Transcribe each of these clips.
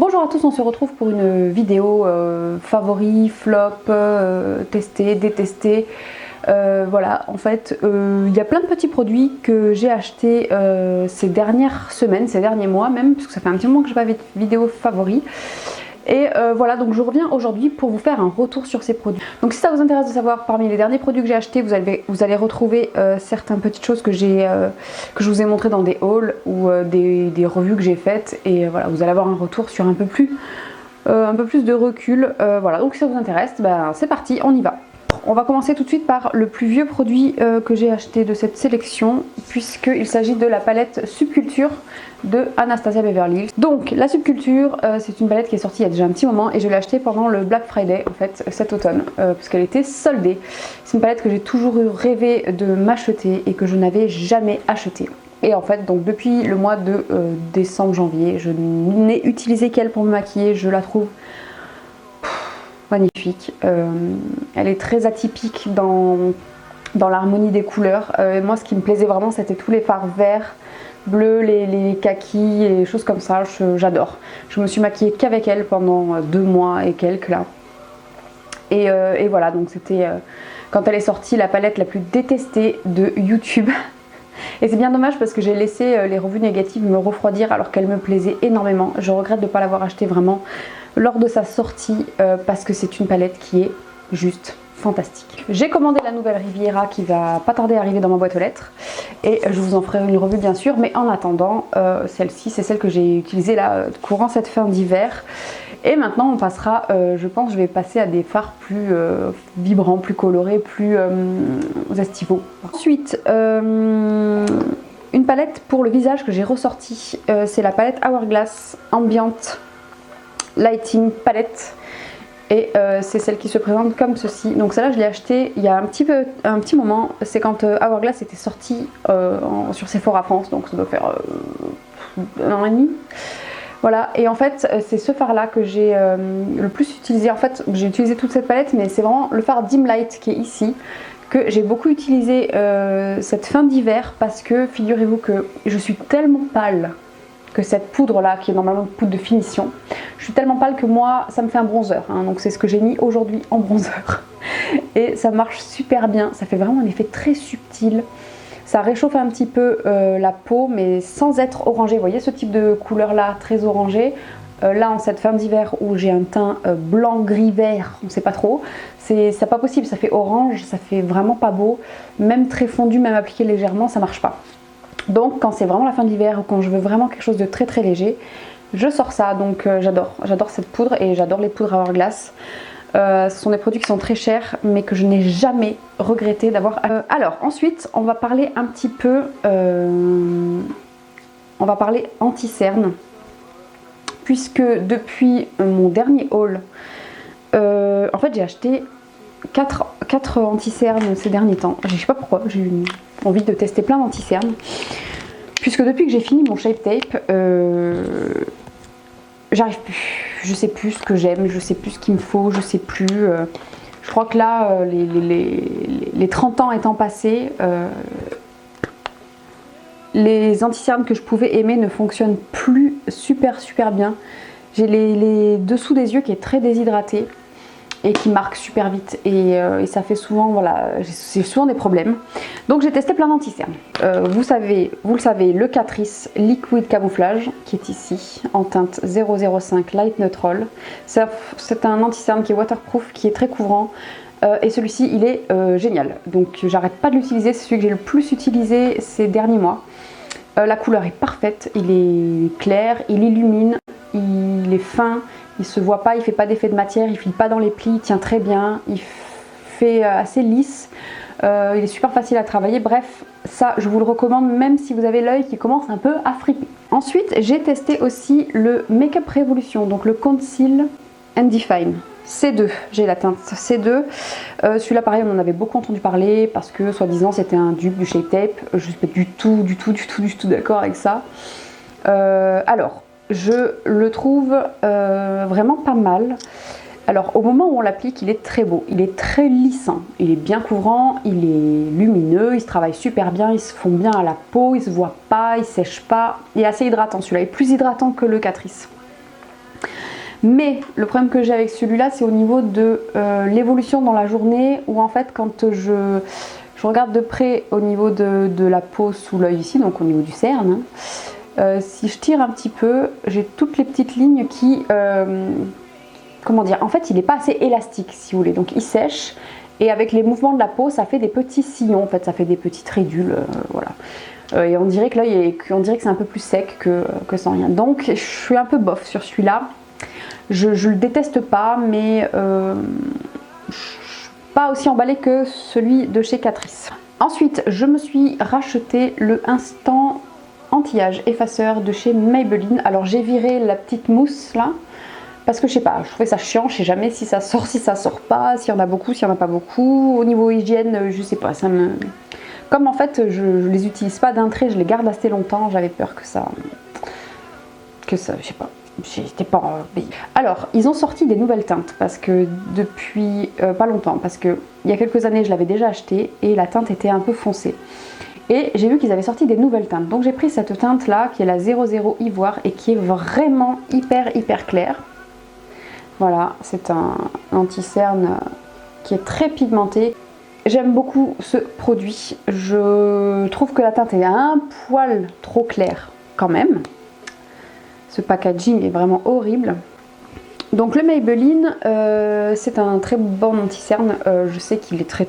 Bonjour à tous, on se retrouve pour une vidéo favori, flop, testé, détesté. Voilà, en fait, il y a plein de petits produits que j'ai achetés ces dernières semaines, ces derniers mois même, parce que ça fait un petit moment que je n'ai pas fait de vidéo favori. Et voilà, donc je reviens aujourd'hui pour vous faire un retour sur ces produits. Donc si ça vous intéresse de savoir, parmi les derniers produits que j'ai achetés, vous allez retrouver certaines petites choses que je vous ai montrées dans des hauls ou des revues que j'ai faites. Et voilà, vous allez avoir un retour sur un peu plus de recul. Voilà, donc si ça vous intéresse, ben, c'est parti, on y va. On va commencer tout de suite par le plus vieux produit que j'ai acheté de cette sélection, puisqu'il s'agit de la palette Subculture de Anastasia Beverly Hills. Donc la Subculture, c'est une palette qui est sortie il y a déjà un petit moment et je l'ai achetée pendant le Black Friday en fait cet automne, parce qu'elle était soldée. C'est une palette que j'ai toujours rêvé de m'acheter et que je n'avais jamais achetée. Et en fait, donc depuis le mois de décembre-janvier, je n'ai utilisé qu'elle pour me maquiller. Je la trouve magnifique. Elle est très atypique dans l'harmonie des couleurs. Moi, ce qui me plaisait vraiment, c'était tous les fards verts, bleus, les kakis et les choses comme ça. J'adore. Je me suis maquillée qu'avec elle pendant 2 mois et quelques là. Et voilà, donc c'était quand elle est sortie la palette la plus détestée de YouTube. Et c'est bien dommage parce que j'ai laissé les revues négatives me refroidir alors qu'elle me plaisait énormément. Je regrette de ne pas l'avoir achetée vraiment lors de sa sortie parce que c'est une palette qui est juste fantastique. J'ai commandé la nouvelle Riviera qui va pas tarder à arriver dans ma boîte aux lettres et je vous en ferai une revue bien sûr, mais en attendant celle-ci c'est celle que j'ai utilisée là courant cette fin d'hiver. Et maintenant on passera, je pense je vais passer à des fards plus vibrants, plus colorés, plus estivaux. Ensuite une palette pour le visage que j'ai ressortie, c'est la palette Hourglass Ambient Lighting Palette. Et c'est celle qui se présente comme ceci. Donc celle-là je l'ai achetée il y a un petit moment. C'est quand Hourglass était sorti sur Sephora France. Donc ça doit faire 1 an et demi. Voilà, et en fait c'est ce fard là que j'ai le plus utilisé. En fait j'ai utilisé toute cette palette, mais c'est vraiment le fard Dim Light qui est ici que j'ai beaucoup utilisé cette fin d'hiver, parce que figurez-vous que je suis tellement pâle que cette poudre là, qui est normalement une poudre de finition, je suis tellement pâle que moi ça me fait un bronzer, hein. Donc c'est ce que j'ai mis aujourd'hui en bronzer et ça marche super bien. Ça fait vraiment un effet très subtil, ça réchauffe un petit peu la peau mais sans être orangé. Vous voyez ce type de couleur là très orangé, là en cette fin d'hiver où j'ai un teint blanc gris vert, on sait pas trop, c'est pas possible, ça fait orange, ça fait vraiment pas beau, même très fondu, même appliqué légèrement, ça marche pas. Donc quand c'est vraiment la fin d'hiver ou quand je veux vraiment quelque chose de très très léger, je sors ça. Donc j'adore cette poudre et j'adore les poudres Hourglass. Ce sont des produits qui sont très chers mais que je n'ai jamais regretté d'avoir. Alors ensuite on va parler un petit peu, on va parler anti-cerne, puisque depuis mon dernier haul, en fait j'ai acheté 4 anti-cernes ces derniers temps. Je sais pas pourquoi, j'ai eu envie de tester plein d'anti-cernes, puisque depuis que j'ai fini mon Shape Tape, j'arrive plus, je sais plus ce que j'aime, je sais plus ce qu'il me faut, je sais plus. Je crois que là, les 30 ans étant passés, les anti-cernes que je pouvais aimer ne fonctionnent plus super bien. J'ai les dessous des yeux qui est très déshydraté et qui marque super vite et ça fait souvent, voilà, j'ai souvent des problèmes. Donc j'ai testé plein d'anti-cernes. Vous le savez, le Catrice Liquid Camouflage qui est ici en teinte 005 Light Neutral. C'est un anti-cerne qui est waterproof, qui est très couvrant. Et celui-ci il est génial, donc j'arrête pas de l'utiliser. C'est celui que j'ai le plus utilisé ces derniers mois. La couleur est parfaite, il est clair, il illumine, il est fin, il se voit pas, il fait pas d'effet de matière, il file pas dans les plis, il tient très bien, il fait assez lisse, il est super facile à travailler. Bref, ça je vous le recommande même si vous avez l'œil qui commence un peu à friper. Ensuite j'ai testé aussi le Make Up Revolution, donc le Conceal and Define C2, j'ai la teinte C2. Celui-là pareil, on en avait beaucoup entendu parler parce que soi-disant c'était un dupe du Shape Tape. Je suis pas du tout d'accord avec ça. Alors je le trouve vraiment pas mal. Alors au moment où on l'applique, il est très beau, il est très lissant, il est bien couvrant, il est lumineux, il se travaille super bien, il se fond bien à la peau, il se voit pas, il sèche pas, il est assez hydratant. Celui-là est plus hydratant que le Catrice. Mais le problème que j'ai avec celui-là, c'est au niveau de l'évolution dans la journée, où en fait quand je regarde de près au niveau de la peau sous l'œil ici, donc au niveau du cerne, si je tire un petit peu, j'ai toutes les petites lignes qui, comment dire, en fait il n'est pas assez élastique si vous voulez, donc il sèche, et avec les mouvements de la peau ça fait des petits sillons, en fait ça fait des petites ridules, voilà. Et on dirait que l'œil c'est un peu plus sec que sans rien, donc je suis un peu bof sur celui-là. Je le déteste pas, mais je suis pas aussi emballée que celui de chez Catrice. Ensuite, je me suis racheté le Instant Anti-Âge Effaceur de chez Maybelline. Alors j'ai viré la petite mousse là, parce que je sais pas, je trouvais ça chiant, je sais jamais si ça sort, si ça sort pas, s'il y en a beaucoup, s'il y en a pas beaucoup. Au niveau hygiène, je sais pas, ça me... Comme en fait je les utilise pas d'un trait, je les garde assez longtemps, j'avais peur que ça, je sais pas. J'étais pas Alors, ils ont sorti des nouvelles teintes parce que depuis pas longtemps, parce que il y a quelques années je l'avais déjà acheté et la teinte était un peu foncée. Et j'ai vu qu'ils avaient sorti des nouvelles teintes. Donc j'ai pris cette teinte là qui est la 00 Ivoire et qui est vraiment hyper claire. Voilà, c'est un anti-cerne qui est très pigmenté. J'aime beaucoup ce produit. Je trouve que la teinte est un poil trop claire quand même. Ce packaging est vraiment horrible. Donc le Maybelline, c'est un très bon anti-cerne. Je sais qu'il est très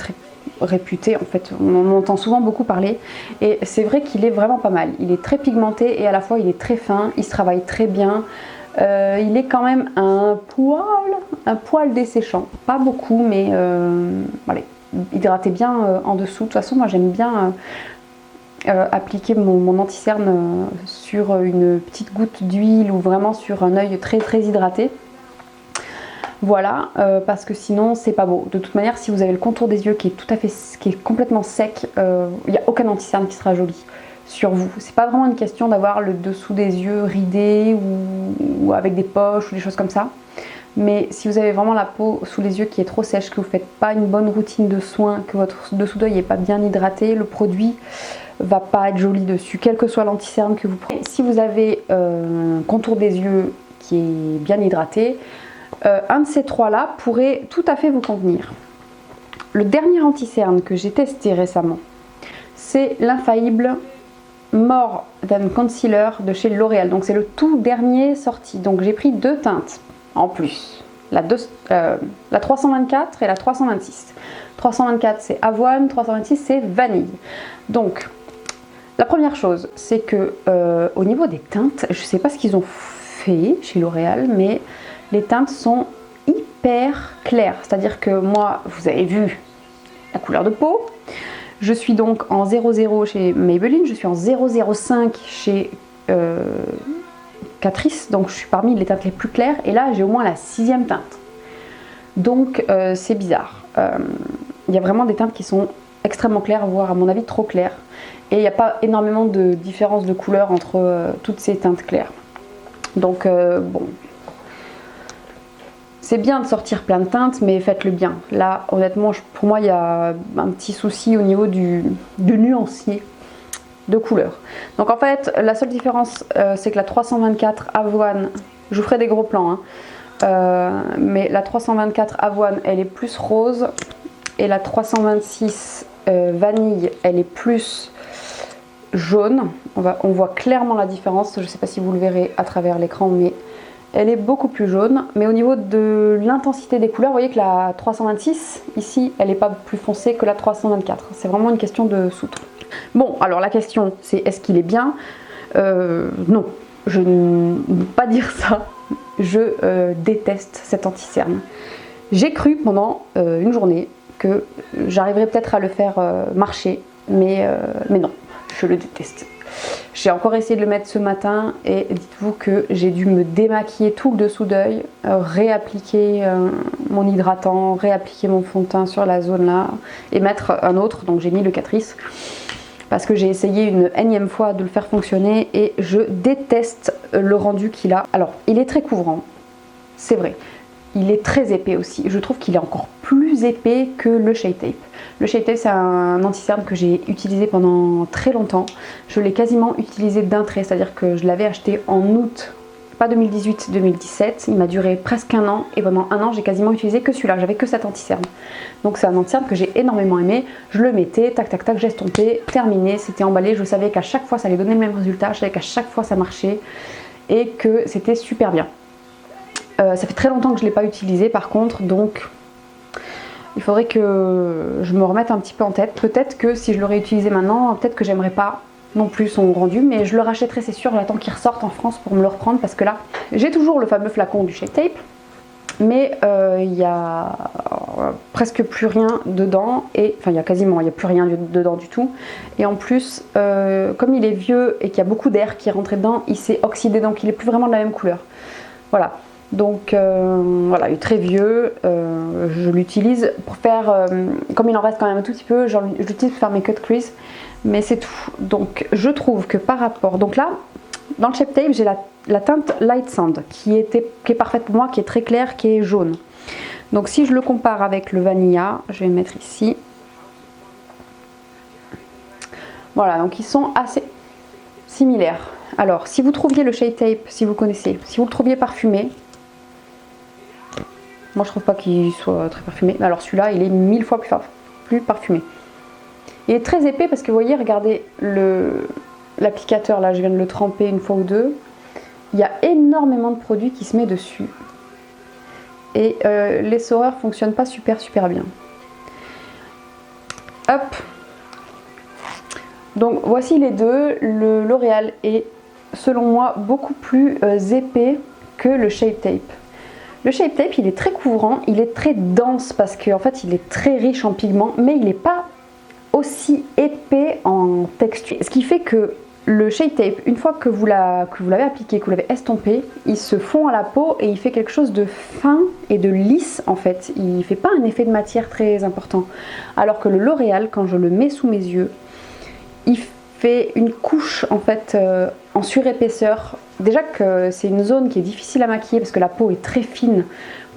réputé, en fait. On en entend souvent beaucoup parler. Et c'est vrai qu'il est vraiment pas mal. Il est très pigmenté et à la fois il est très fin. Il se travaille très bien. Il est quand même un poil desséchant. Pas beaucoup, mais allez, hydratez bien en dessous. De toute façon, moi j'aime bien... appliquer mon anti-cerne sur une petite goutte d'huile ou vraiment sur un œil très hydraté. Voilà, parce que sinon c'est pas beau. De toute manière, si vous avez le contour des yeux qui est complètement sec, il n'y a aucun anti-cerne qui sera joli sur vous. C'est pas vraiment une question d'avoir le dessous des yeux ridé ou avec des poches ou des choses comme ça. Mais si vous avez vraiment la peau sous les yeux qui est trop sèche, que vous faites pas une bonne routine de soins, que votre dessous d'œil n'est pas bien hydraté, le produit va pas être joli dessus, quel que soit l'anti-cerne que vous prenez. Si vous avez un contour des yeux qui est bien hydraté, un de ces trois-là pourrait tout à fait vous convenir. Le dernier anti-cerne que j'ai testé récemment, c'est l'infaillible More Than Concealer de chez L'Oréal. Donc c'est le tout dernier sorti. Donc j'ai pris deux teintes en plus. La 324 et la 326. 324 c'est avoine, 326 c'est vanille. Donc la première chose, c'est que au niveau des teintes, je ne sais pas ce qu'ils ont fait chez L'Oréal, mais les teintes sont hyper claires. C'est-à-dire que moi, vous avez vu la couleur de peau. Je suis donc en 00 chez Maybelline, je suis en 005 chez Catrice, donc je suis parmi les teintes les plus claires. Et là, j'ai au moins la 6e teinte. Donc c'est bizarre. Il y a vraiment des teintes qui sont extrêmement claires, voire à mon avis trop claires. Et il n'y a pas énormément de différence de couleur entre toutes ces teintes claires. Donc bon, c'est bien de sortir plein de teintes, mais faites-le bien. Là, honnêtement, pour moi, il y a un petit souci au niveau du nuancier de couleur. Donc en fait, la seule différence, c'est que la 324 avoine, je vous ferai des gros plans, hein, mais la 324 avoine, elle est plus rose, et la 326 vanille, elle est plus jaune. On voit clairement la différence. Je ne sais pas si vous le verrez à travers l'écran, mais elle est beaucoup plus jaune. Mais au niveau de l'intensité des couleurs, vous voyez que la 326 ici, elle n'est pas plus foncée que la 324. C'est vraiment une question de soutre. Bon, alors la question c'est, est-ce qu'il est bien? Non, je ne peux pas dire ça. Je déteste cet anti-cerne. J'ai cru pendant une journée que j'arriverais peut-être à le faire marcher, mais non, je le déteste. J'ai encore essayé de le mettre ce matin et dites-vous que j'ai dû me démaquiller tout le dessous d'œil, réappliquer mon hydratant, réappliquer mon fond de teint sur la zone là et mettre un autre. Donc j'ai mis le Catrice parce que j'ai essayé une énième fois de le faire fonctionner et je déteste le rendu qu'il a. Alors il est très couvrant, c'est vrai. Il est très épais aussi. Je trouve qu'il est encore plus épais que le Shape Tape. Le Shape Tape, c'est un anti-cerne que j'ai utilisé pendant très longtemps. Je l'ai quasiment utilisé d'un trait, c'est-à-dire que je l'avais acheté en août pas 2018-2017, il m'a duré presque un an et pendant un an j'ai quasiment utilisé que celui-là, j'avais que cet anti-cerne. Donc c'est un anti-cerne que j'ai énormément aimé, je le mettais, tac tac tac, j'estompais, terminé, c'était emballé, je savais qu'à chaque fois ça allait donner le même résultat, je savais qu'à chaque fois ça marchait et que c'était super bien. Ça fait très longtemps que je ne l'ai pas utilisé par contre, donc il faudrait que je me remette un petit peu en tête. Peut-être que si je l'aurais utilisé maintenant, peut-être que j'aimerais pas non plus son rendu, mais je le rachèterai c'est sûr, j'attends qu'il ressorte en France pour me le reprendre parce que là j'ai toujours le fameux flacon du Shape Tape, mais il y a presque plus rien dedans, et enfin il y a quasiment, il n'y a plus rien dedans du tout, et en plus comme il est vieux et qu'il y a beaucoup d'air qui est rentré dedans, il s'est oxydé, donc il est plus vraiment de la même couleur. Voilà, donc voilà, il est très vieux, je l'utilise pour faire, comme il en reste quand même un tout petit peu, je l'utilise pour faire mes cut crease, mais c'est tout. Donc je trouve que par rapport, donc là dans le Shape Tape j'ai la teinte Light Sand qui est parfaite pour moi, qui est très claire, qui est jaune. Donc si je le compare avec le Vanilla, je vais le mettre ici, voilà, donc ils sont assez similaires. Alors si vous trouviez le Shape Tape, si vous connaissez, si vous le trouviez parfumé, moi je trouve pas qu'il soit très parfumé, alors celui-là il est 1000 fois plus parfumé. Il est très épais parce que vous voyez, regardez l'applicateur là, je viens de le tremper une fois ou deux. Il y a énormément de produits qui se met dessus. Et l'essoreur fonctionne pas super bien. Hop. Donc voici les deux. Le L'Oréal est selon moi beaucoup plus épais que le Shape Tape. Le Shape Tape il est très couvrant, il est très dense parce qu'en fait il est très riche en pigments, mais il n'est pas aussi épais en texture. Ce qui fait que le Shape Tape, une fois que vous l'avez appliqué, que vous l'avez estompé, il se fond à la peau et il fait quelque chose de fin et de lisse en fait. Il ne fait pas un effet de matière très important. Alors que le L'Oréal, quand je le mets sous mes yeux, il fait une couche en fait en surépaisseur. Déjà que c'est une zone qui est difficile à maquiller parce que la peau est très fine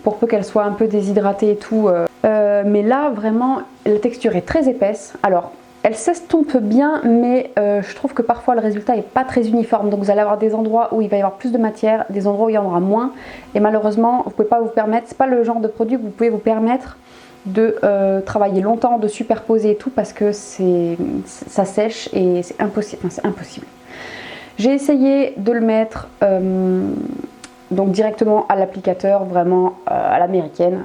pour peu qu'elle soit un peu déshydratée et tout. Mais là vraiment la texture est très épaisse. Alors elle s'estompe bien, mais je trouve que parfois le résultat n'est pas très uniforme. Donc vous allez avoir des endroits où il va y avoir plus de matière, des endroits où il y en aura moins. Et malheureusement, vous ne pouvez pas vous permettre, c'est pas le genre de produit que vous pouvez vous permettre de travailler longtemps, de superposer et tout, parce que ça sèche et c'est impossible. Enfin, c'est impossible. J'ai essayé de le mettre donc directement à l'applicateur, vraiment à l'américaine.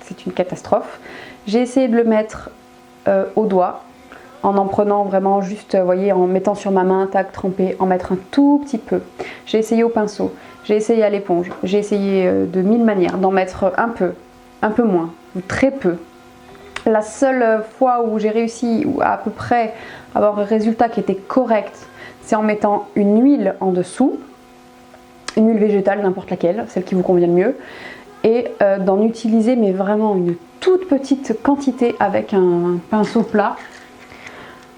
C'est une catastrophe. J'ai essayé de le mettre au doigt, en prenant vraiment juste, vous voyez, en mettant sur ma main, tac, tremper, en mettre un tout petit peu. J'ai essayé au pinceau, j'ai essayé à l'éponge, j'ai essayé de 1000 manières, d'en mettre un peu moins, ou très peu. La seule fois où j'ai réussi à peu près avoir un résultat qui était correct, c'est en mettant une huile en dessous, une huile végétale, n'importe laquelle, celle qui vous convient le mieux, et d'en utiliser mais vraiment une toute petite quantité avec un pinceau plat,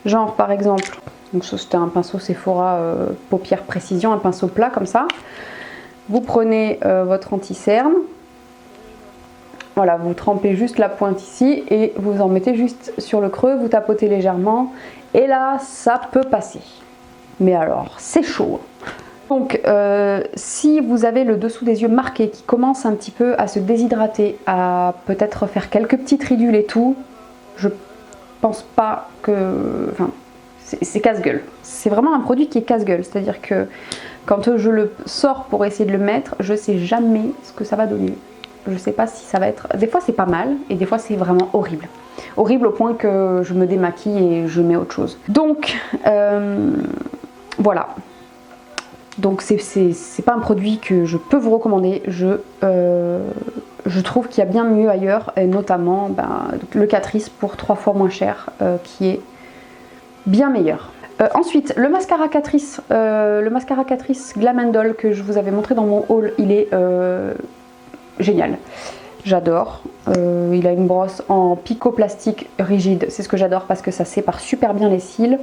genre par exemple, donc c'était un pinceau Sephora paupières précision, un pinceau plat comme ça. Vous prenez votre anti-cerne, voilà, vous trempez juste la pointe ici et vous en mettez juste sur le creux, vous tapotez légèrement et là ça peut passer. Mais alors c'est chaud. Donc si vous avez le dessous des yeux marqué qui commence un petit peu à se déshydrater, à peut-être faire quelques petites ridules et tout, je pense pas que... Enfin, c'est casse-gueule. C'est vraiment un produit qui est casse-gueule. C'est-à-dire que quand je le sors pour essayer de le mettre, je sais jamais ce que ça va donner. Je sais pas si ça va être... Des fois c'est pas mal et des fois c'est vraiment horrible. Horrible au point que je me démaquille et je mets autre chose. Donc voilà. Donc c'est pas un produit que je peux vous recommander. Je trouve qu'il y a bien mieux ailleurs, et notamment le Catrice pour 3 fois moins cher, qui est bien meilleur. Ensuite, le mascara Catrice Glam & Doll que je vous avais montré dans mon haul, il est génial. J'adore. Il a une brosse en picot plastique rigide, c'est ce que j'adore parce que ça sépare super bien les cils.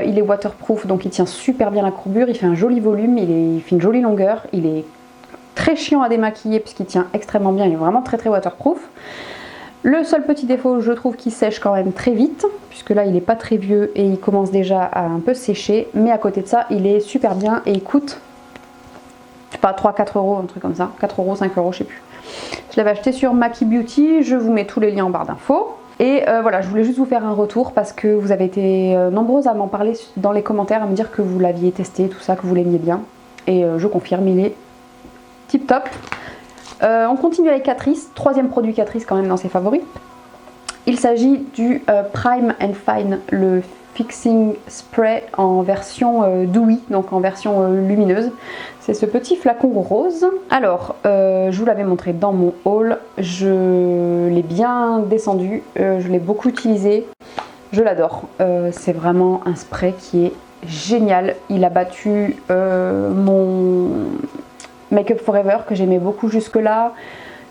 Il est waterproof, donc il tient super bien la courbure, il fait un joli volume, il fait une jolie longueur, il est très chiant à démaquiller puisqu'il tient extrêmement bien, il est vraiment très waterproof. Le seul petit défaut, je trouve qu'il sèche quand même très vite, puisque là il n'est pas très vieux et il commence déjà à un peu sécher, mais à côté de ça il est super bien et il coûte sais pas, 3-4 euros, un truc comme ça, 4 euros, 5 euros, je sais plus. Je l'avais acheté sur Maki Beauty, je vous mets tous les liens en barre d'infos. Et voilà, je voulais juste vous faire un retour parce que vous avez été nombreuses à m'en parler dans les commentaires, à me dire que vous l'aviez testé, tout ça, que vous l'aimiez bien. Et je confirme, il est tip top. On continue avec Catrice, troisième produit Catrice quand même dans ses favoris. Il s'agit du Prime and Fine, le Fixing Spray en version dewy, donc en version lumineuse. C'est ce petit flacon rose. Alors, je vous l'avais montré dans mon haul, je l'ai bien descendu, je l'ai beaucoup utilisé, je l'adore. C'est vraiment un spray qui est génial. Il a battu mon Make Up Forever que j'aimais beaucoup jusque là.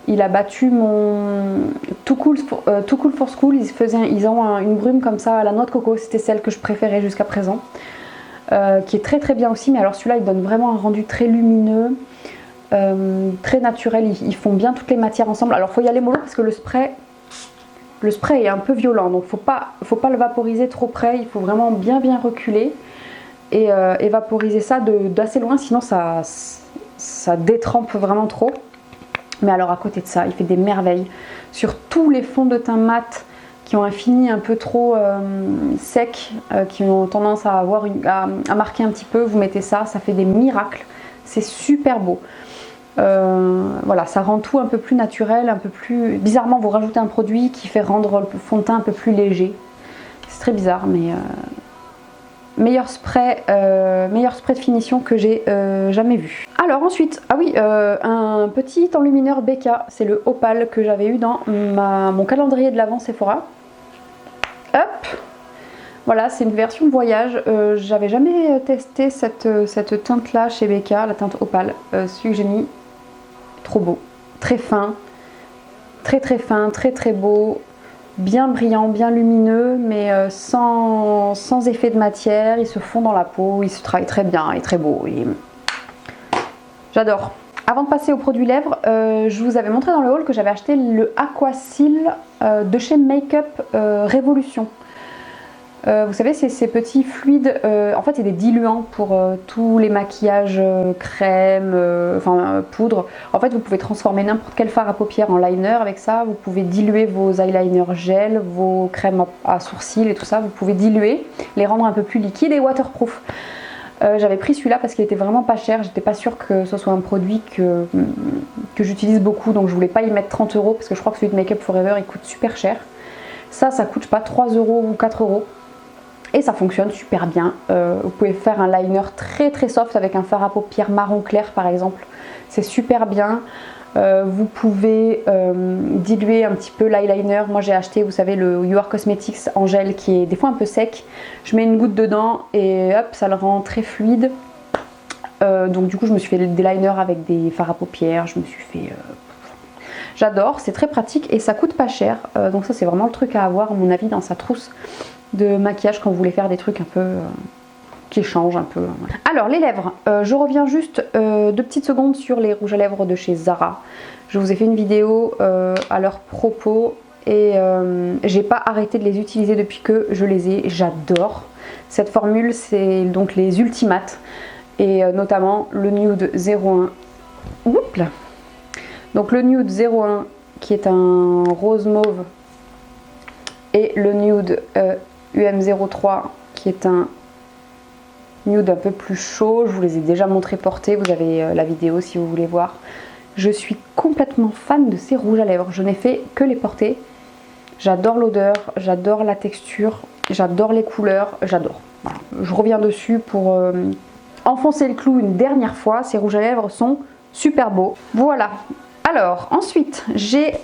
Il a battu mon Too Cool for School. Ils ont une brume comme ça à la noix de coco. C'était celle que je préférais jusqu'à présent. Qui est très très bien aussi. Mais alors celui-là, il donne vraiment un rendu très lumineux, très naturel. Ils font bien toutes les matières ensemble. Alors il faut y aller mollo parce que le spray est un peu violent. Donc faut pas le vaporiser trop près. Il faut vraiment bien reculer et vaporiser ça d'assez loin. Sinon ça détrempe vraiment trop. Mais alors à côté de ça, il fait des merveilles sur tous les fonds de teint mat qui ont un fini un peu trop sec, qui ont tendance à marquer un petit peu. Vous mettez ça, ça fait des miracles. C'est super beau. Voilà, ça rend tout un peu plus naturel, un peu plus... Bizarrement, vous rajoutez un produit qui fait rendre le fond de teint un peu plus léger. C'est très bizarre, mais... Meilleur spray de finition que j'ai jamais vu. Alors ensuite, ah oui, un petit enlumineur BK, c'est le Opal que j'avais eu dans mon calendrier de l'Avent Sephora. Hop, voilà, c'est une version voyage. J'avais jamais testé cette teinte là chez BK, la teinte Opal. Celui que j'ai mis, trop beau, très fin, très fin, très beau. Bien brillant, bien lumineux, mais sans effet de matière. Il se fond dans la peau, il se travaille très bien, il est très beau. J'adore. Avant de passer aux produits lèvres, je vous avais montré dans le haul que j'avais acheté le Aquasil de chez Makeup Revolution. Vous savez, c'est ces petits fluides, en fait c'est des diluants pour tous les maquillages crème, poudre. En fait vous pouvez transformer n'importe quel fard à paupières en liner avec ça, vous pouvez diluer vos eyeliners gel, vos crèmes à sourcils et tout ça, vous pouvez diluer, les rendre un peu plus liquides et waterproof. J'avais pris celui-là parce qu'il était vraiment pas cher, j'étais pas sûre que ce soit un produit que j'utilise beaucoup, donc je voulais pas y mettre 30 euros parce que je crois que celui de Make Up Forever il coûte super cher. Ça coûte pas 3 euros ou 4 euros. Et ça fonctionne super bien. Vous pouvez faire un liner très soft avec un fard à paupières marron clair par exemple. C'est super bien. Vous pouvez diluer un petit peu l'eyeliner. Moi j'ai acheté, vous savez, le You Are Cosmetics en gel qui est des fois un peu sec. Je mets une goutte dedans et hop, ça le rend très fluide. Donc du coup je me suis fait des liners avec des fards à paupières. Je me suis fait... J'adore, c'est très pratique et ça coûte pas cher. Donc ça c'est vraiment le truc à avoir à mon avis dans sa trousse de maquillage quand vous voulez faire des trucs un peu qui changent un peu. Voilà. Alors les lèvres, je reviens juste 2 petites secondes sur les rouges à lèvres de chez Zara. Je vous ai fait une vidéo à leur propos et j'ai pas arrêté de les utiliser depuis que je les ai. J'adore cette formule, c'est donc les Ultimates et notamment le Nude 01. Oups là. Donc le Nude 01 qui est un rose mauve et le Nude UM03 qui est un nude un peu plus chaud. Je vous les ai déjà montré portés, vous avez la vidéo si vous voulez voir. Je suis complètement fan de ces rouges à lèvres, je n'ai fait que les porter. J'adore l'odeur, j'adore la texture, j'adore les couleurs, j'adore. Voilà. Je reviens dessus pour enfoncer le clou une dernière fois, ces rouges à lèvres sont super beaux. Voilà. Alors ensuite j'ai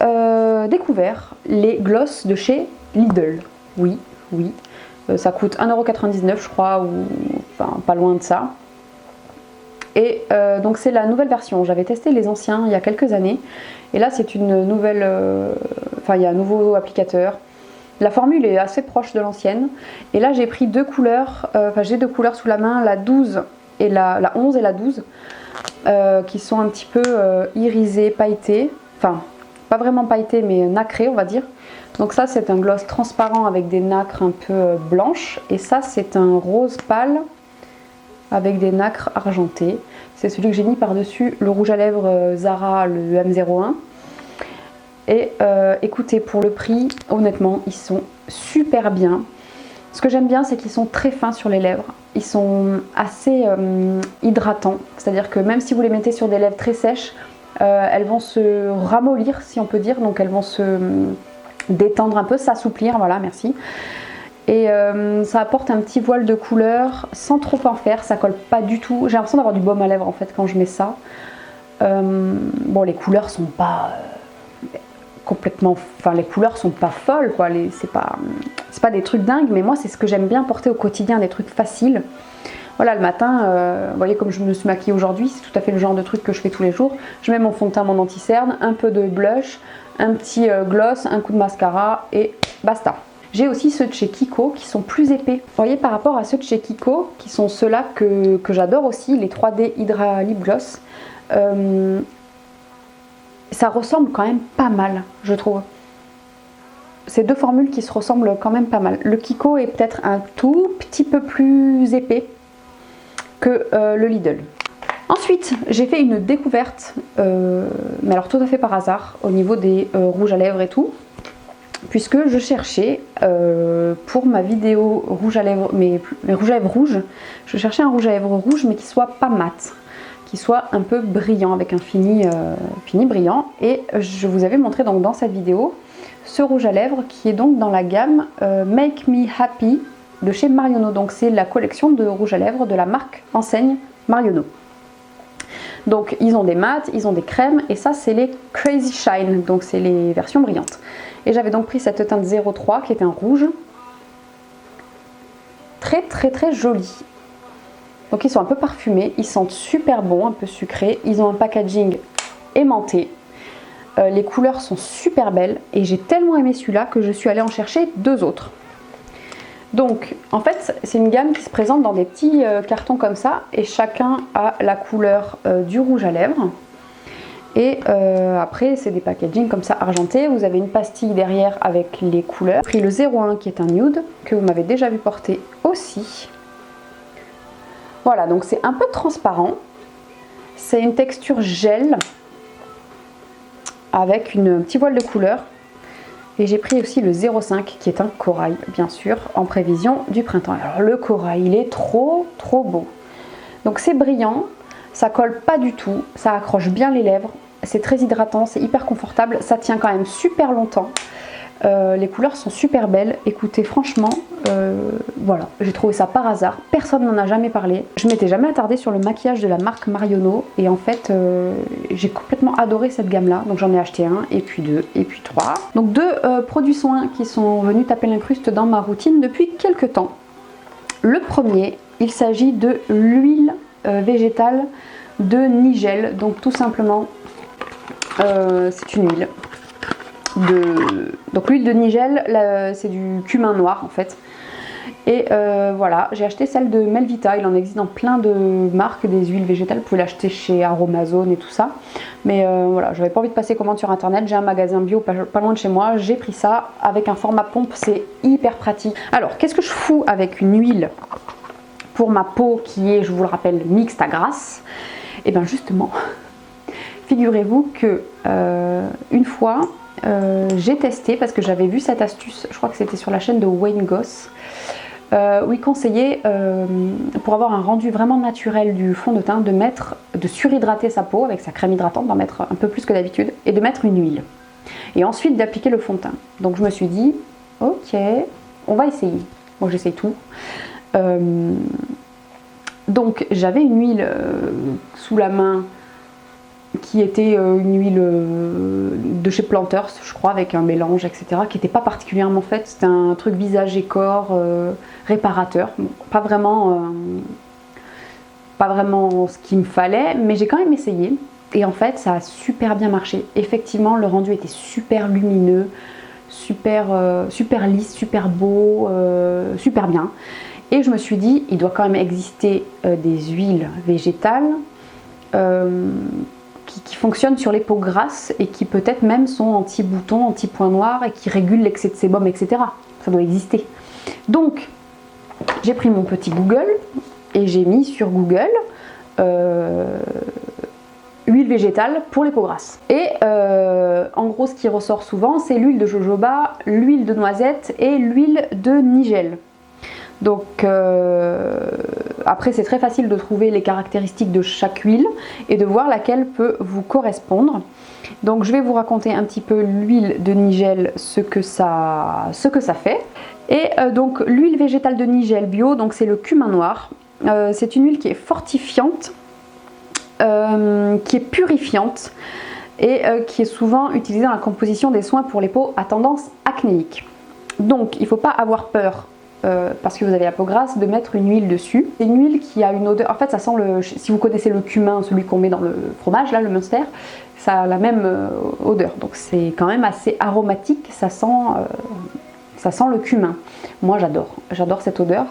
découvert les gloss de chez Lidl. Oui, ça coûte 1,99 € je crois, ou enfin pas loin de ça. Et donc c'est la nouvelle version. J'avais testé les anciens il y a quelques années. Et là c'est une nouvelle... il y a un nouveau applicateur. La formule est assez proche de l'ancienne. Et là j'ai pris deux couleurs. J'ai deux couleurs sous la main, la 12 et la 11 et la 12. Qui sont un petit peu irisées, pailletées. Enfin, pas vraiment pailletées mais nacrées on va dire. Donc ça c'est un gloss transparent avec des nacres un peu blanches. Et ça c'est un rose pâle avec des nacres argentées. C'est celui que j'ai mis par-dessus le rouge à lèvres Zara, le M01. Et écoutez, pour le prix, honnêtement, ils sont super bien. Ce que j'aime bien, c'est qu'ils sont très fins sur les lèvres. Ils sont assez hydratants. C'est-à-dire que même si vous les mettez sur des lèvres très sèches, elles vont se ramollir, si on peut dire. Donc elles vont se détendre un peu, s'assouplir. Voilà, merci. Et ça apporte un petit voile de couleur sans trop en faire. Ça colle pas du tout. J'ai l'impression d'avoir du baume à lèvres en fait quand je mets ça. Bon, les couleurs sont pas... complètement, enfin les couleurs sont pas folles quoi, c'est pas des trucs dingues, mais moi c'est ce que j'aime bien porter au quotidien, des trucs faciles. Voilà, le matin, vous voyez comme je me suis maquillée aujourd'hui, c'est tout à fait le genre de truc que je fais tous les jours. Je mets mon fond de teint, mon anti-cerne, un peu de blush, un petit gloss, un coup de mascara et basta. J'ai aussi ceux de chez Kiko qui sont plus épais. Vous voyez, par rapport à ceux de chez Kiko, qui sont ceux-là que j'adore aussi, les 3D Hydra Lip Gloss, ça ressemble quand même pas mal, je trouve. C'est deux formules qui se ressemblent quand même pas mal. Le Kiko est peut-être un tout petit peu plus épais que le Lidl. Ensuite, j'ai fait une découverte, mais alors tout à fait par hasard, au niveau des rouges à lèvres et tout, puisque je cherchais pour ma vidéo rouge à lèvres, mes rouges à lèvres rouges, je cherchais un rouge à lèvres rouge mais qui soit pas mat, qui soit un peu brillant, avec un fini brillant. Et je vous avais montré donc dans cette vidéo ce rouge à lèvres qui est donc dans la gamme Make Me Happy de chez Marionneau. Donc c'est la collection de rouge à lèvres de la marque enseigne Marionneau. Donc ils ont des mats, ils ont des crèmes, et ça c'est les Crazy Shine, donc c'est les versions brillantes. Et j'avais donc pris cette teinte 03 qui est un rouge très très très joli. Donc ils sont un peu parfumés, ils sentent super bon, un peu sucrés, ils ont un packaging aimanté. Les couleurs sont super belles et j'ai tellement aimé celui-là que je suis allée en chercher deux autres. Donc en fait c'est une gamme qui se présente dans des petits cartons comme ça, et chacun a la couleur du rouge à lèvres. Et après c'est des packaging comme ça argentés, vous avez une pastille derrière avec les couleurs. J'ai pris le 01 qui est un nude, que vous m'avez déjà vu porter aussi. Voilà, donc c'est un peu transparent, c'est une texture gel avec un petit voile de couleur. Et j'ai pris aussi le 05 qui est un corail, bien sûr, en prévision du printemps. Alors le corail, il est trop beau. Donc c'est brillant, ça colle pas du tout, ça accroche bien les lèvres, c'est très hydratant, c'est hyper confortable, ça tient quand même super longtemps. Les couleurs sont super belles. Écoutez, franchement, voilà, j'ai trouvé ça par hasard. Personne n'en a jamais parlé. Je m'étais jamais attardée sur le maquillage de la marque Marionneau. Et en fait, j'ai complètement adoré cette gamme-là. Donc j'en ai acheté un, et puis deux, et puis trois. Donc deux produits soins qui sont venus taper l'incruste dans ma routine depuis quelques temps. Le premier, il s'agit de l'huile végétale de Nigel. Donc tout simplement, c'est une huile. Donc l'huile de Nigel, c'est du cumin noir en fait. Et voilà, j'ai acheté celle de Melvita. Il en existe dans plein de marques des huiles végétales. Vous pouvez l'acheter chez Aromazone et tout ça. Mais voilà, j'avais pas envie de passer commande sur internet. J'ai un magasin bio pas loin de chez moi. J'ai pris ça avec un format pompe. C'est hyper pratique. Alors, qu'est-ce que je fous avec une huile pour ma peau qui est, je vous le rappelle, mixte à grasse? Et bien justement, figurez-vous que une fois, j'ai testé parce que j'avais vu cette astuce, je crois que c'était sur la chaîne de Wayne Goss, où il conseillait pour avoir un rendu vraiment naturel du fond de teint de surhydrater sa peau avec sa crème hydratante, d'en mettre un peu plus que d'habitude, et de mettre une huile et ensuite d'appliquer le fond de teint. Donc je me suis dit ok, on va essayer. Bon, j'essaye tout. Donc j'avais une huile sous la main qui était une huile de chez Planters, je crois, avec un mélange, etc., qui n'était pas particulièrement faite. C'était un truc visage et corps réparateur. Bon, pas vraiment ce qu'il me fallait, mais j'ai quand même essayé. Et en fait, ça a super bien marché. Effectivement, le rendu était super lumineux, super lisse, super beau, super bien. Et je me suis dit, il doit quand même exister des huiles végétales qui fonctionnent sur les peaux grasses et qui peut-être même sont anti-boutons, anti-points noirs et qui régulent l'excès de sébum, etc. Ça doit exister. Donc, j'ai pris mon petit Google et j'ai mis sur Google huile végétale pour les peaux grasses. Et en gros, ce qui ressort souvent, c'est l'huile de jojoba, l'huile de noisette et l'huile de nigel. Donc après, c'est très facile de trouver les caractéristiques de chaque huile et de voir laquelle peut vous correspondre. Donc je vais vous raconter un petit peu l'huile de nigel, ce que ça fait. Et donc l'huile végétale de nigel bio, donc c'est le cumin noir. C'est une huile qui est fortifiante, qui est purifiante et qui est souvent utilisée dans la composition des soins pour les peaux à tendance acnéique. Donc il ne faut pas avoir peur parce que vous avez la peau grasse de mettre une huile dessus. C'est une huile qui a une odeur, en fait ça sent si vous connaissez le cumin, celui qu'on met dans le fromage là, le Munster, ça a la même odeur, donc c'est quand même assez aromatique, ça sent le cumin. Moi j'adore cette odeur.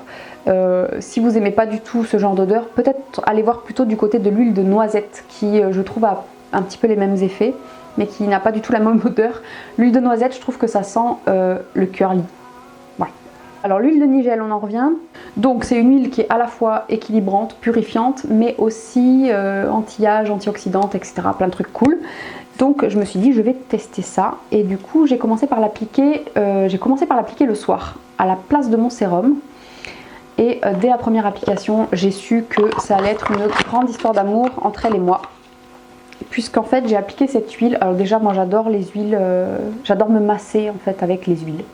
Si vous n'aimez pas du tout ce genre d'odeur, peut-être allez voir plutôt du côté de l'huile de noisette qui je trouve a un petit peu les mêmes effets mais qui n'a pas du tout la même odeur. L'huile de noisette, je trouve que ça sent le curly. Voilà. Alors l'huile de nigel, on en revient. Donc c'est une huile qui est à la fois équilibrante, purifiante, mais aussi anti-âge, antioxydante, etc. Plein de trucs cool. Donc je me suis dit je vais tester ça et du coup j'ai commencé par l'appliquer le soir à la place de mon sérum. Et dès la première application, j'ai su que ça allait être une grande histoire d'amour entre elle et moi. Puisqu'en fait, j'ai appliqué cette huile. Alors déjà, moi j'adore les huiles, j'adore me masser en fait avec les huiles.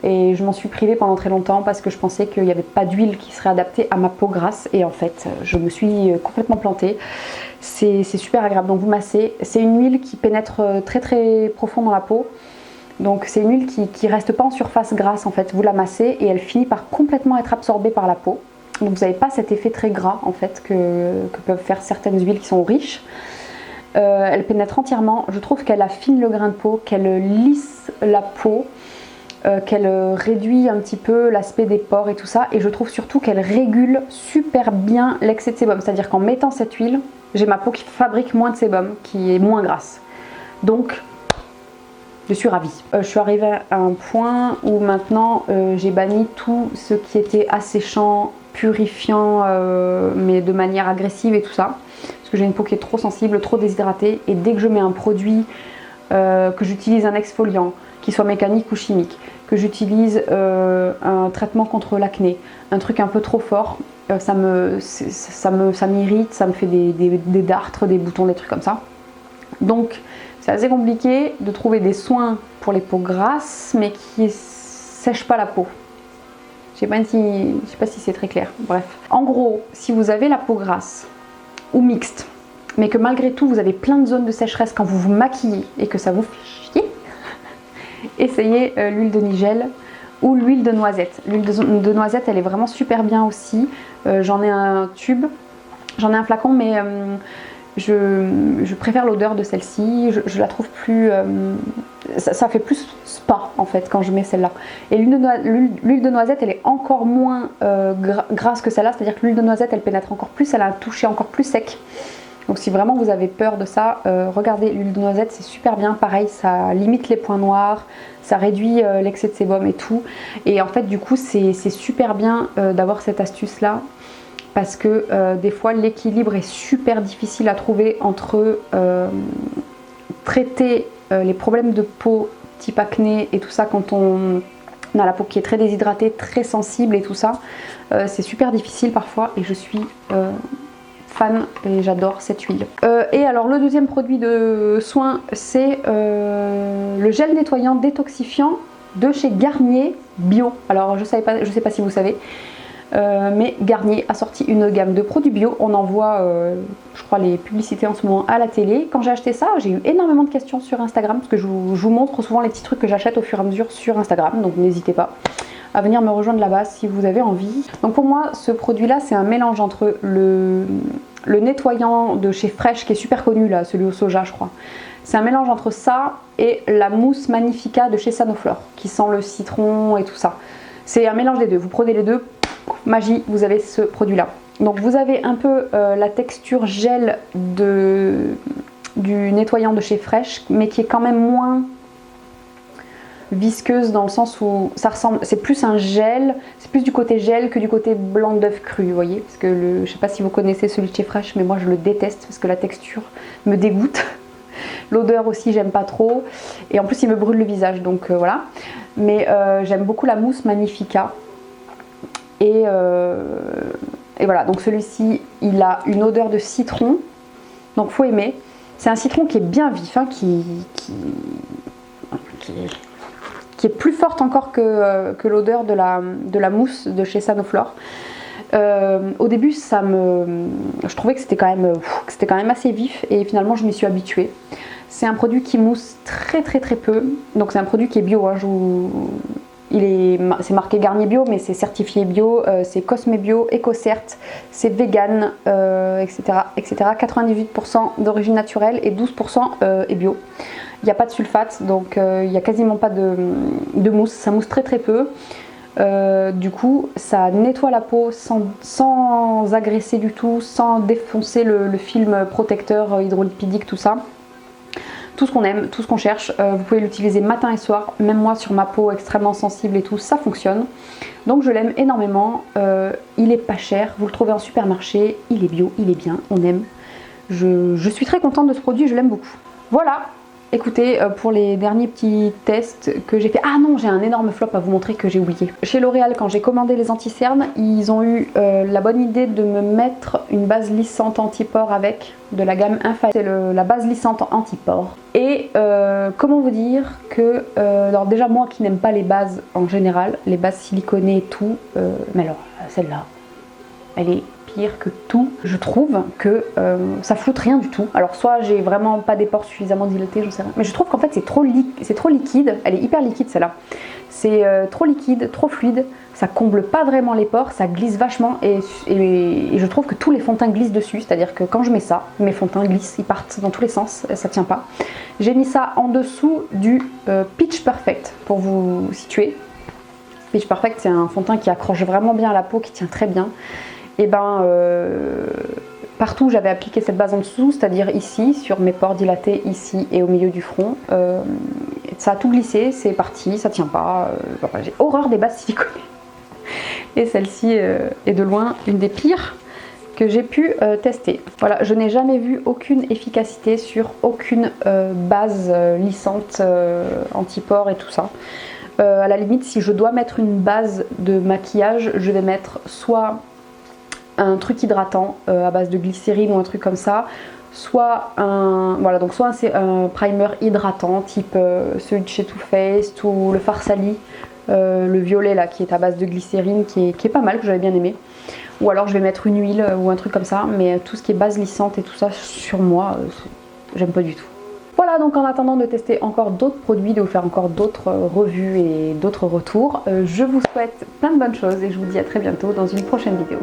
Et je m'en suis privée pendant très longtemps parce que je pensais qu'il n'y avait pas d'huile qui serait adaptée à ma peau grasse. Et en fait, je me suis complètement plantée. C'est super agréable, donc vous massez. C'est une huile qui pénètre très très profond dans la peau. Donc c'est une huile qui reste pas en surface grasse en fait, vous la massez et elle finit par complètement être absorbée par la peau. Donc vous n'avez pas cet effet très gras en fait que peuvent faire certaines huiles qui sont riches. Elle pénètre entièrement, je trouve qu'elle affine le grain de peau, qu'elle lisse la peau, qu'elle réduit un petit peu l'aspect des pores et tout ça. Et je trouve surtout qu'elle régule super bien l'excès de sébum, c'est-à-dire qu'en mettant cette huile, j'ai ma peau qui fabrique moins de sébum, qui est moins grasse. Donc je suis ravie. Je suis arrivée à un point où maintenant j'ai banni tout ce qui était asséchant, purifiant, mais de manière agressive et tout ça. Parce que j'ai une peau qui est trop sensible, trop déshydratée. Et dès que je mets un produit, que j'utilise un exfoliant, qu'il soit mécanique ou chimique, que j'utilise un traitement contre l'acné, un truc un peu trop fort, ça m'irrite, ça me fait des dartres, des boutons, des trucs comme ça. Donc c'est assez compliqué de trouver des soins pour les peaux grasses mais qui ne sèchent pas la peau. Je sais pas si c'est très clair. Bref. En gros, si vous avez la peau grasse ou mixte, mais que malgré tout vous avez plein de zones de sécheresse quand vous vous maquillez et que ça vous fait chier, essayez l'huile de nigel ou l'huile de noisette. L'huile de noisette, elle est vraiment super bien aussi. J'en ai un tube, j'en ai un flacon, mais je préfère l'odeur de celle-ci, je la trouve plus... ça fait plus spa en fait quand je mets celle-là. Et l'huile de noisette, elle est encore moins grasse que celle-là, c'est-à-dire que l'huile de noisette, elle pénètre encore plus, elle a un toucher encore plus sec. Donc si vraiment vous avez peur de ça, regardez l'huile de noisette, c'est super bien. Pareil, ça limite les points noirs, ça réduit l'excès de sébum et tout. Et en fait, du coup, c'est super bien d'avoir cette astuce-là. Parce que des fois l'équilibre est super difficile à trouver entre traiter les problèmes de peau type acné et tout ça quand on a la peau qui est très déshydratée, très sensible et tout ça. C'est super difficile parfois et je suis fan et j'adore cette huile. Et alors le deuxième produit de soin, c'est le gel nettoyant détoxifiant de chez Garnier Bio. Alors je sais pas si vous savez. Mais Garnier a sorti une gamme de produits bio. On en voit, je crois, les publicités en ce moment à la télé. Quand j'ai acheté ça, j'ai eu énormément de questions sur Instagram parce que je vous montre souvent les petits trucs que j'achète au fur et à mesure sur Instagram. Donc n'hésitez pas à venir me rejoindre là-bas si vous avez envie. Donc pour moi, ce produit-là, c'est un mélange entre le nettoyant de chez Fresh qui est super connu là, celui au soja, je crois. C'est un mélange entre ça et la mousse Magnifica de chez Sanoflore qui sent le citron et tout ça. C'est un mélange des deux. Vous prenez les deux. Magie, vous avez ce produit là. Donc vous avez un peu la texture gel du nettoyant de chez Fresh, mais qui est quand même visqueuse dans le sens où ça ressemble, c'est plus un gel, c'est plus du côté gel que du côté blanc d'œuf cru, vous voyez, parce que je sais pas si vous connaissez celui de chez Fresh, mais moi je le déteste parce que la texture me dégoûte. L'odeur aussi j'aime pas trop, et en plus il me brûle le visage, donc voilà. Mais j'aime beaucoup la mousse Magnifica, et voilà, donc celui-ci il a une odeur de citron, donc faut aimer. C'est un citron qui est bien vif, hein, qui est plus forte encore que l'odeur de la mousse de chez Sanoflore. Au début, je trouvais que c'était quand même assez vif, et finalement je m'y suis habituée. C'est un produit qui mousse très peu, donc c'est un produit qui est bio, hein, c'est marqué Garnier Bio, mais c'est certifié bio, c'est Cosme Bio, EcoCert, c'est vegan, etc., etc. 98% d'origine naturelle et 12% est bio. Il n'y a pas de sulfate, donc il n'y a quasiment pas de mousse, ça mousse très peu. Du coup, ça nettoie la peau sans agresser du tout, sans défoncer le film protecteur hydrolipidique, tout ça. Tout ce qu'on aime, tout ce qu'on cherche, vous pouvez l'utiliser matin et soir, même moi sur ma peau extrêmement sensible et tout, ça fonctionne. Donc je l'aime énormément, il est pas cher, vous le trouvez en supermarché, il est bio, il est bien, on aime. Je suis très contente de ce produit, je l'aime beaucoup. Voilà, écoutez, pour les derniers petits tests que j'ai fait, ah non, j'ai un énorme flop à vous montrer que j'ai oublié. Chez L'Oréal, quand j'ai commandé les anti-cernes, ils ont eu la bonne idée de me mettre une base lissante anti-pores avec, de la gamme Infaillible. C'est la base lissante anti-pores. Et comment vous dire que, alors déjà moi qui n'aime pas les bases en général, les bases siliconées et tout, mais alors celle-là, elle est pire que tout. Je trouve que ça floute rien du tout. Alors soit j'ai vraiment pas des pores suffisamment dilatés, je sais rien. Mais je trouve qu'en fait c'est trop liquide. Elle est hyper liquide celle-là. C'est trop liquide, trop fluide. Ça comble pas vraiment les pores, ça glisse vachement, et je trouve que tous les fonds de teint glissent dessus. C'est-à-dire que quand je mets ça, mes fonds de teint glissent, ils partent dans tous les sens, ça tient pas. J'ai mis ça en dessous du Pitch Perfect pour vous situer. Pitch Perfect, c'est un fond de teint qui accroche vraiment bien à la peau, qui tient très bien. Et ben partout j'avais appliqué cette base en dessous, c'est-à-dire ici sur mes pores dilatés, ici et au milieu du front, ça a tout glissé, c'est parti, ça tient pas, j'ai horreur des bases siliconées. Et celle-ci est de loin une des pires que j'ai pu tester. Voilà, je n'ai jamais vu aucune efficacité sur aucune base lissante anti-pores et tout ça. À la limite, si je dois mettre une base de maquillage, je vais mettre soit un truc hydratant à base de glycérine ou un truc comme ça, soit un primer hydratant type celui de chez Too Faced ou le Farsali, le violet là qui est à base de glycérine, qui est pas mal, que j'avais bien aimé. Ou alors je vais mettre une huile ou un truc comme ça, mais tout ce qui est base lissante et tout ça sur moi, j'aime pas du tout. Voilà, donc en attendant de tester encore d'autres produits, de vous faire encore d'autres revues et d'autres retours, je vous souhaite plein de bonnes choses et je vous dis à très bientôt dans une prochaine vidéo.